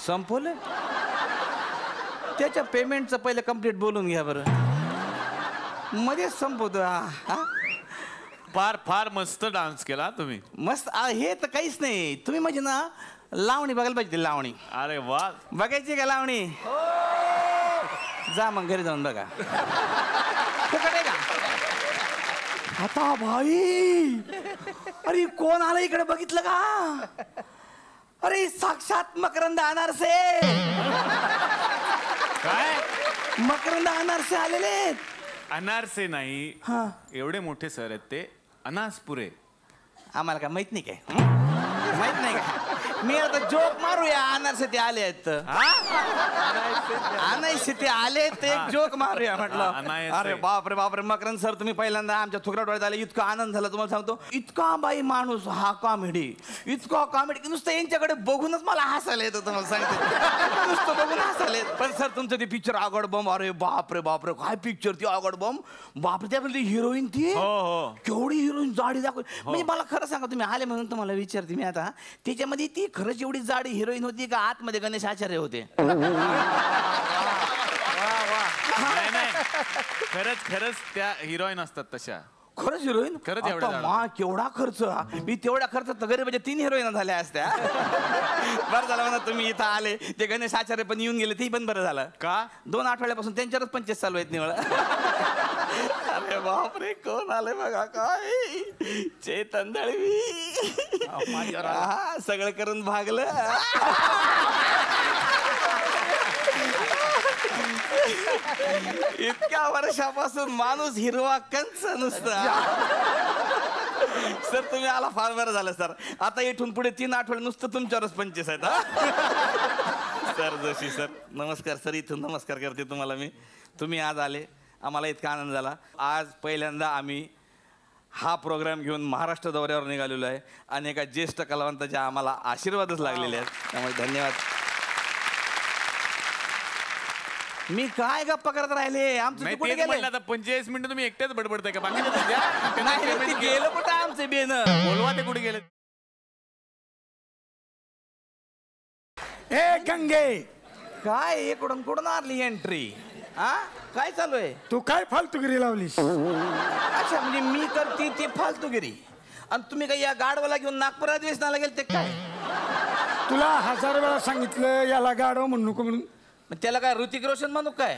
संपवलं त्याच्या पेमेंटचं पहिले कंप्लीट बोलून घ्या बरं मध्येच संपवतो. फार फार मस्त डान्स केला तुम्ही. मस्त हे तर काहीच नाही. तुम्ही म्हणजे ना लावणी बघायला पाहिजे. लावणी अरे वा बघायची का लावणी? जा मग घरी जाऊन बघा. का आता भाई अरे कोण आलं इकडे बघितलं का? अरे साक्षात मकरंद अनारसे. काय मकरंद अनारसे आलेले. अनारसे नाही एवढे मोठे सर आहेत ते अनासपुरे. आम्हाला काय माहित नाही काय? माहित नाही का? मी आता जोक मारूया. अनारसे ते आले आहेत. अनायसे ते आले ते एक जोक मारूया म्हटलं. अरे बापरे बापरे मकरंद सर तुम्ही पहिल्यांदा आमच्या थुकरा डोळ्यात आले. इतका आनंद झाला तुम्हाला सांगतो. इतका बाई माणूस हा कॉमेडी इतका कॉमेडी की नुसतं यांच्याकडे बघूनच मला हसायला येतं. तुम्हाला सांगतो नुसतं बघून हसायला येत. पण सर तुमचं ते पिक्चर आगड बॉम्ब. अरे बापरे बापरे काय पिक्चर ती आगड बॉम्ब. बापरे त्यामध्ये हिरोईन ती केवढी हिरोईन जाडी दाखवली. म्हणजे मला खरं सांगा तुम्ही आले म्हणून तुम्हाला विचारते मी आता त्याच्यामध्ये ती खरंच एवढी जाडी हिरोईन होती का आतमध्ये गणेश आचार्य होते? खरंच खरंच त्या हिरोईन असतात तशा. खरंच हिरोईन खरंच केवढा खर्च. मी तेवढा खर्च तर गरीब म्हणजे 3 हिरोईन झाल्या असत्या. बरं झालं म्हणा तुम्ही इथं आले. ते गणेश आचार्य पण येऊन गेले ते पण बरं झालं. का 2 आठवड्यापासून त्यांच्यावरच 25 चालू आहेत निवळ. अरे बापरे कोण आले बघा. काय चेतन दळवी सगळं करून भागलं. इतक्या वर्षापासून माणूस हिरवा कंच नुसता. सर तुम्ही आला फार बरं झालं सर. आता इथून पुढे 3 आठवडे नुसतं तुमच्यावरच 25 आहेत. सर जोशी सर नमस्कार. सर इथून नमस्कार करते तुम्हाला मी. तुम्ही आज आले आम्हाला इतका आनंद झाला. आज पहिल्यांदा आम्ही हा प्रोग्राम घेऊन महाराष्ट्र दौऱ्यावर निघालेलो आहे आणि एका ज्येष्ठ कलावंताचे आम्हाला आशीर्वादच लागलेले आहेत. त्यामुळे धन्यवाद. मी काय गप्पा करत राहिले. आमचं कुठे गेलं? आता 45 मिनिटं तुम्ही एकटेच बडबडताय का? बाकी गेलं कुठं आमचे बेन? बोलवा ते कुठे गेले? ए गंगे काय इकडून कुठून आली एंट्री? काय चालू आहे? तू काय फालतूगिरी लावलीस? अच्छा म्हणजे मी करते ती फालतूगिरी आणि तुम्ही काही या गाडवाला घेऊन नागपुरात वेचनाला गेले ते काय? तुला 1000 वेळा सांगितलं याला गाडव म्हणू नको म्हणून. त्याला काय ऋतिक रोशन म्हणू काय?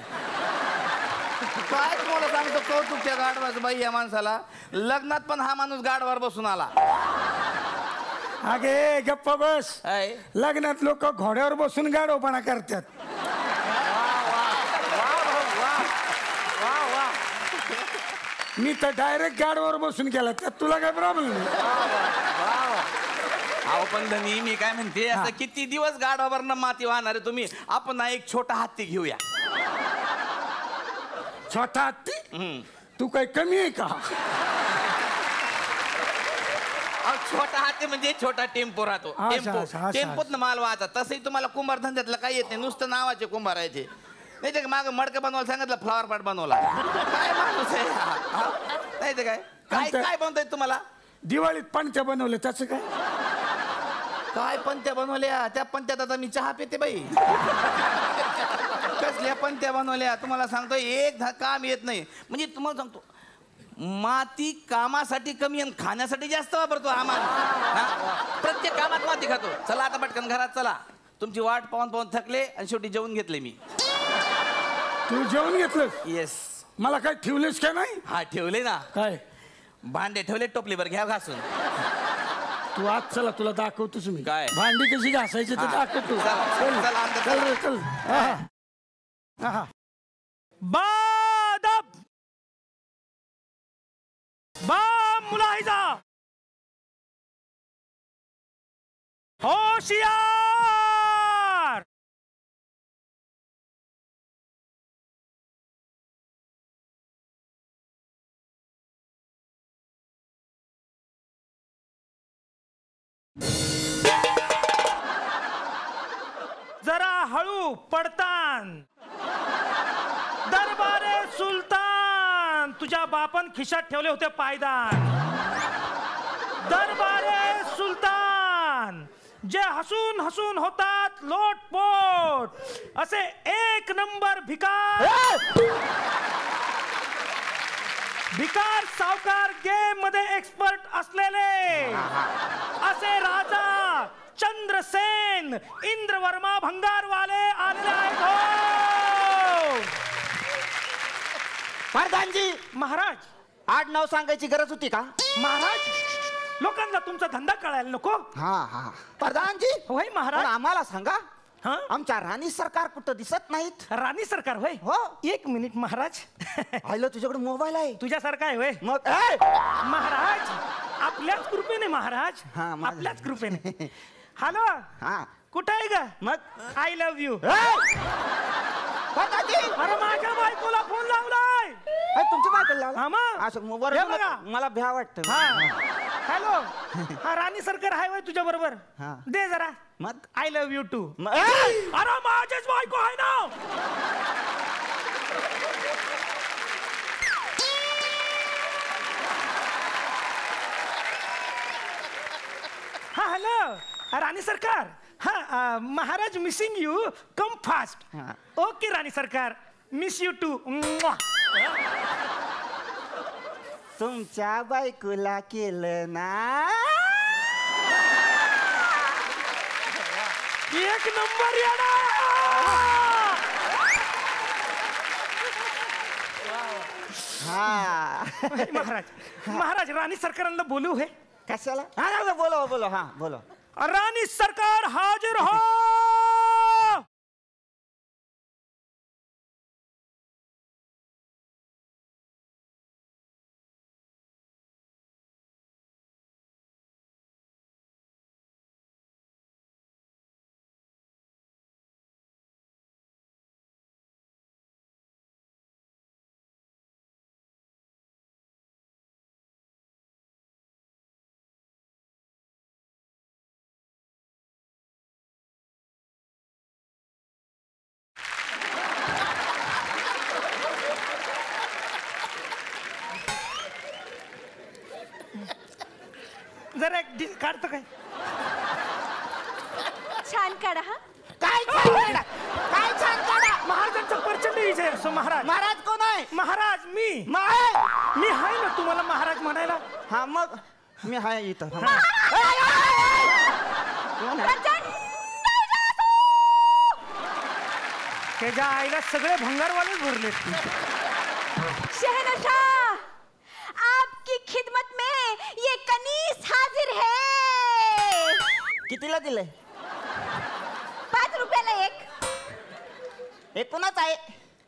काय तुम्हाला सांगतो कौतुक त्या गाडवाचं बाई. या माणसाला लग्नात पण हा माणूस गाडवावर बसून आला. अगे गप्पा बस. लग्नात लोक घोड्यावर बसून गाडवपणा करतात. मी तर डायरेक्ट गाडीवर बसून गेला त्यात तुला काय प्रॉब्लेम? अहो पण धनी मी काय म्हणते आता किती दिवस गाडवावर माती वाहणार आहे तुम्ही? आपण एक छोटा हत्ती घेऊया. छोटा हत्ती? तू काय कमी आहे का? छोटा हत्ती म्हणजे छोटा टेम्पो राहतो. टेम्पोत माल वाहतात. तसंही तुम्हाला कुंभार धंद्यातलं काही येत नाही. नुसतं नावाचे कुंभार आहे ते. नाही ते मागं मडकं बनवायला सांगितलं फ्लॉवर पॉट बनवला. काय माणूस आहे नाही ते काय काय काय बनवताय तुम्हाला? दिवाळीत पंत्या बनवले त्याचं काय? काय पंत्या बनवल्या? त्या पंत्यात आता मी चहा पिते बाई. कसल्या पंत्या बनवल्या तुम्हाला सांगतो. एक काम येत नाही. म्हणजे तुम्हाला सांगतो माती कामासाठी कमी आणि खाण्यासाठी जास्त वापरतो आम्हाला. प्रत्येक कामात माती खातो. चला आता पटकन घरात चला. तुमची वाट पाहून पाहून थकले आणि शेवटी जेवून घेतले मी. तू जेवून घेतलं? येस. मला काय ठेवलेस का नाही? हा ठेवले ना. काय भांडे ठेवले टोपलीवर घ्या घासून. तू आज चला तुला दाखवतोस मी. काय भांडी कशी घासायची ते दाखवतो. चल चल. बादब बाम मुलाहिजा होशियार. जरा हळू पडतान. दरबारे सुलतान तुझ्या बापन खिशात ठेवले होते पायदान. दरबारे सुलतान जे हसून हसून होतात लोटपोट असे एक नंबर भिकार सावकार गेम मध्ये एक्सपर्ट असलेले असे राजा चंद्रसेन इंद्रवर्मा भंगारवाले आलेले आहेत हो. प्रधानजी, महाराज आडनाव सांगायची गरज होती का? महाराज लोकांना तुमचा धंदा कळायला नको. हा प्रधानजी, होय महाराज. पण आम्हाला सांगा, हा? आमच्या राणी सरकार कुठं दिसत नाहीत. राणी सरकार होय? हो. एक मिनिट महाराज. आयलं तुझ्याकडे मोबाईल आहे? तुझ्यासारखा आहे होय? मग महाराज आपल्याच कृपेने महाराज, हा, माझं- आपल्याच कृपेने. हॅलो, हा कुठे आहे ग? मग आय लव्ह यू. प्रधानजी, अरे माझ्या बायकोला फोन लावलाय. तुमची बायको हा मग. असं हे बघा. मला भ्या वाटत. हा हॅलो, हा राणी सरकार आहे होय तुझ्या बरोबर? हा. दे जरा. मग आय लव्ह यू टू. मग- अरे माझीच बायको आहे ना. हा हॅलो राणी सरकार. हा Maharaj missing you, come fast. हा. ओके राणी सरकार, मिस यू टू. तुमच्या बायकोला केलं ना. एक नंबर येडा. हा महाराज राणी सरकारांना बोलू हे? कशाला? हा बोलो बोलो. हा बोलो. राणी सरकार हाजिर हो. जरा एक डिश काढतो काय? छान काढा. हा काय छान काढा? काय छान काढा? महाराजांचा प्रचंड विजय असो. महाराज महाराज कोण आहे? महाराज मी आहे ना तुम्हाला महाराज म्हणायला. हा मग मी हाय इथं. कोण आहे? त्याच्या आईला सगळे भंगारवालेच भरले. शहनशाह, आपकी खिदमत में ये कनीस हाजिर है. कितीला दिलंय? 5 रुपयाला एक. एकूणच आहे.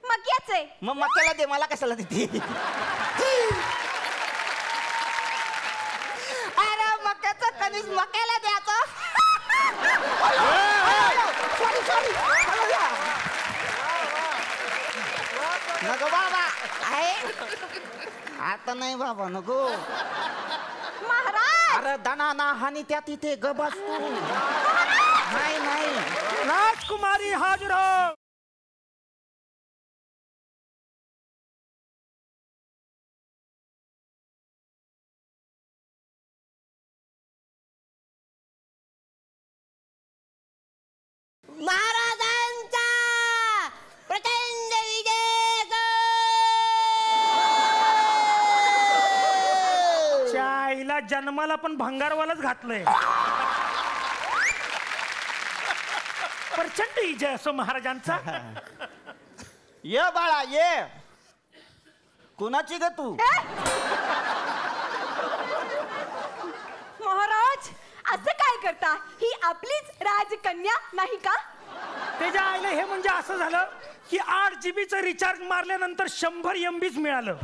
मक्याच आहे. मग मक्याला दे, मला कशाला देते? अरे मक्याचं कणीस मक्याला द्यायचं. सॉरी नको बाबा. आहे आता नाही बाबा, नको. महाराज अरे दणाना हानी त्या तिथे गबस तू. नाही राजकुमारी हाजिर हो. महाराजांचा प्रचंड विजय. च्या आईला जन्माला पण भंगारवालाच घातलंय. प्रचंड विजय असो महाराजांचा. ये बाळा ये. कुणाची ग तू? महाराज असं काय करता? ही आपलीच राजकन्या नाही का? त्याच्या आईला हे म्हणजे असं झालं की 8 GB चं रिचार्ज मारल्यानंतर 100 MB मिळालं.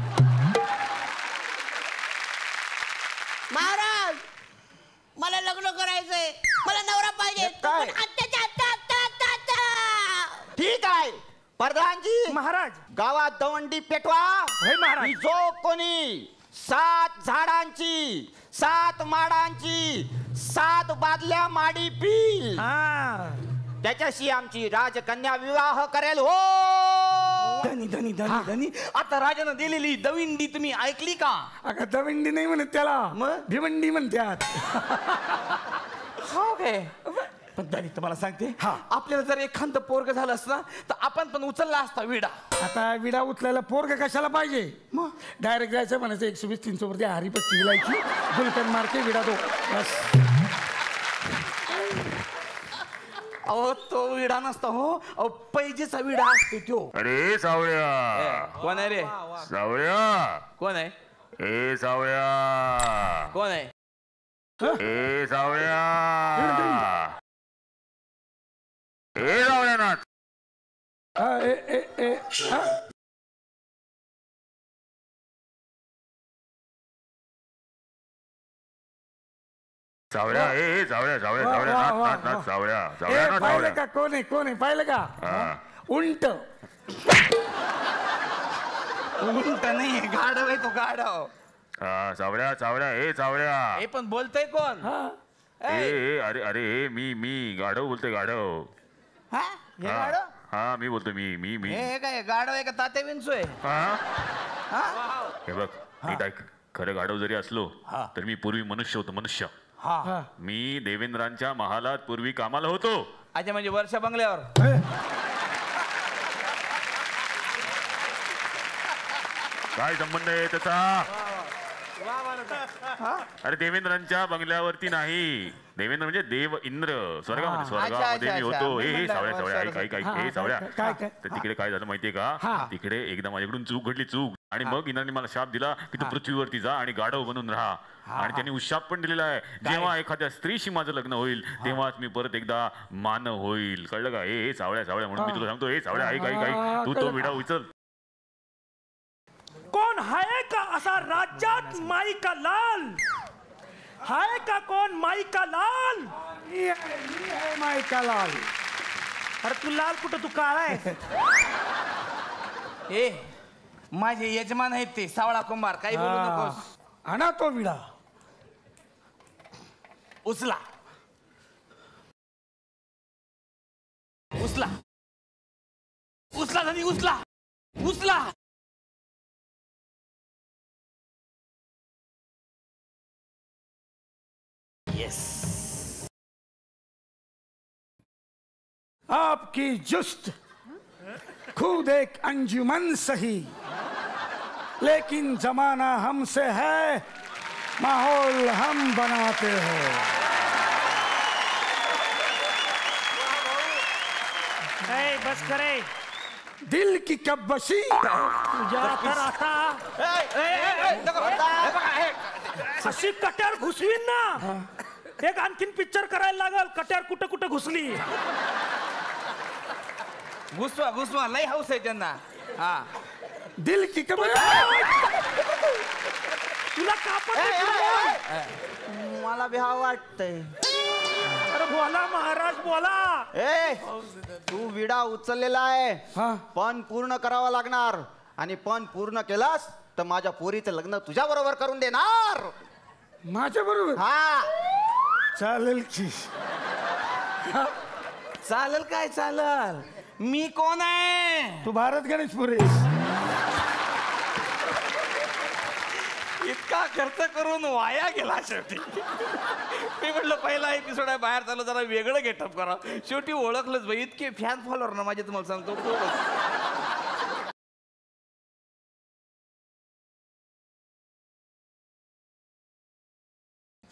महाराज मला लग्न करायचंय, मला नवरा पाहिजे. काय? पण आत्ताच्या आत्ता. ठीक आहे प्रधानजी. महाराज गावात दवंडी पेटवा. होय महाराज. जो कोणी 7 झाडांची 7 माडांची 7 बादल्या माडी पिल हा त्याच्याशी आमची राजकन्या विवाह करेल. हो धनी धनी धनी धनी. आता राजानं दिलेली दविंडी तुम्ही ऐकली का? अगं दविंडी नाही म्हणत त्याला, मग? भिवंडी म्हणतात. हो काय? पण तरी तुम्हाला सांगते हा. आपल्याला जर एखादं पोरग झालं असतं ना तर आपण पण उचलला असता विडा. आता विडा उचलायला पोरग कशाला पाहिजे? मग डायरेक्ट जायचं म्हणायचं 120-300 वरती हरिपत्ती विलायची गुलकन मारके विडा दो बस. अहो तो विडा नसता हो, अहो पैजेचा विडा असतो तो. अरे सावळ्या, कोण आहे रे? सावळ्या, कोण आहे? ए सावळ्या, कोण आहे? ए सावळ्या, ए सावळ्यानाथ. सावळ्या, ए सावळ्या, सावळ्या, सावळ्या, नाथ, नाथ, नाथ, सावळ्या, सावळ्या, नाथ, पाहिलं सावळ्या. का? कोण आहे? कोण आहे? पाहिलं का? उंट. उंट नाही, गाढव आहे तो, गाढव. हा, सावळ्या, सावळ्या, ए सावळ्या. हे पण बोलतय कोण? ए अरे अरे मी गाढव बोलतोय, गाढव. हा? हे हा, गाढव? हा मी बोलतो, मी हे काय गाढव आहे का तात्या विंचोय? हा? हे बघ, नीट ऐक. खरं गाढव जरी असलो तर मी पूर्वी मनुष्य होतो, मनुष्य. हा. मी देवेंद्रांच्या महालात पूर्वी कामाला होतो. अच्छा, म्हणजे वर्षा बंगल्यावर. काय संबंध आहे त्याचा? अरे देवेंद्रांच्या बंगल्यावरती नाही, देवेंद्र म्हणजे देव इंद्र, स्वर्गामध्ये. स्वर्गामध्ये मी होतो. हे सावळ्या, सावळ्या, ऐक ऐक ऐक. हे सावळ्या, तर तिकडे काय झालं माहितीये का? तिकडे एकदा माझ्याकडून चूक घडली, चूक. आणि मग इंद्राने मला शाप दिला की तू पृथ्वीवरती जा आणि गाढव बनून राहा. आणि त्यांनी उशाप पण दिलेला आहे, जेव्हा एखाद्या स्त्रीशी माझं लग्न होईल तेव्हाच मी परत एकदा मानव होईल. कळलं का? हे सावळ्या, सावळ्या, म्हणून मी तुला सांगतो, हे सावळ्या, ऐक ऐक ऐक. तू तो विडा उचल. कोण आहे का असा राज्यात माई का लाल? आहे का कोण माई का लाल? मी आहे माई का लाल. अरे तू लाल कुठं, तू काळा आहे. ए माझे यजमान आहेत ते सावळा कुंभार, काही बोलू नकोस. आणा तो विडा. उचला, उचला, उचला धनी, उचला, उचला. यस. आपकी जुस्त खुद एक अंजुमन सही, लेकिन जमाना हमसे है, माहौल हम बनाते हो. बस करे. दिल की कब्बशी तुझ्या तर आता अशी कट्यार घुसवीन ना, एक आणखीन पिक्चर करायला लागल. कट्यार कुठं कुठं घुसली. घुसवा, घुसवा, लय हाऊस आहे त्यांना. हा, दिल की कब्बशी. तुला कापड. मला भ्याव वाटतंय. अरे बोला महाराज, बोला. ए तू विडा उचललेला आहे, हा. पण पूर्ण करावा लागणार. आणि पण पूर्ण केलास तर माझ्या पोरीचं लग्न तुझ्या बरोबर करून देणार. माझ्या बरोबर हा चालेल की. चालेल काय चालेल. मी कोण आहे? तू भारत गणेशपुरे. इतका खर्च करून वाया गेला शेवटी. मी म्हटलं पहिला एपिसोड आहे, बाहेर चालू जरा वेगळं गेटअप करा. शेवटी ओळखलंच बाई. इतके फॅन फॉलोअर ना माझे, तुम्हाला सांगतो.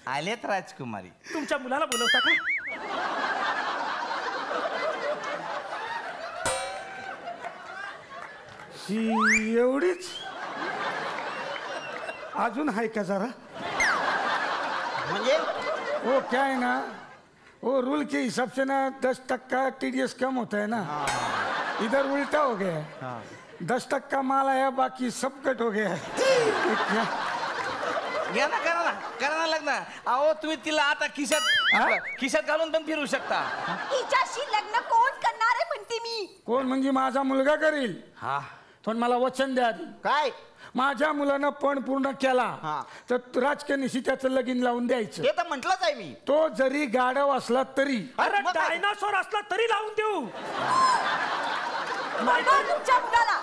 आलेत राजकुमारी. तुमच्या मुलाला बोलवता का? ही एवढीच? अजून आहे का जरा? म्हणजे वो क्या है ना, वो रूल के हिसाब से ना 10% TDS कम होता है ना. इधर उल्टा हो गया है. 10% माल आया, बाकी सब कट हो गया है. घ्या ना, करा ना, करा ना लग्न. अहो तुम्ही तिला आता खिशात घालून पण फिरू शकता. हिच्याशी लग्न कोण करणार आहे म्हणते मी. कोण म्हणजे माझा मुलगा करील. हा, पण मला वचन द्या आधी. काय? माझ्या मुलानं पण पूर्ण केला हा. तर राजकन्याशी त्याचं लगीन लावून द्यायचं. ते तर म्हंटलच आहे मी. तो जरी गाढव असला तरी. अरे डायनासोर असला तरी लावून देऊ. बोलवा तुमच्या मुलाला.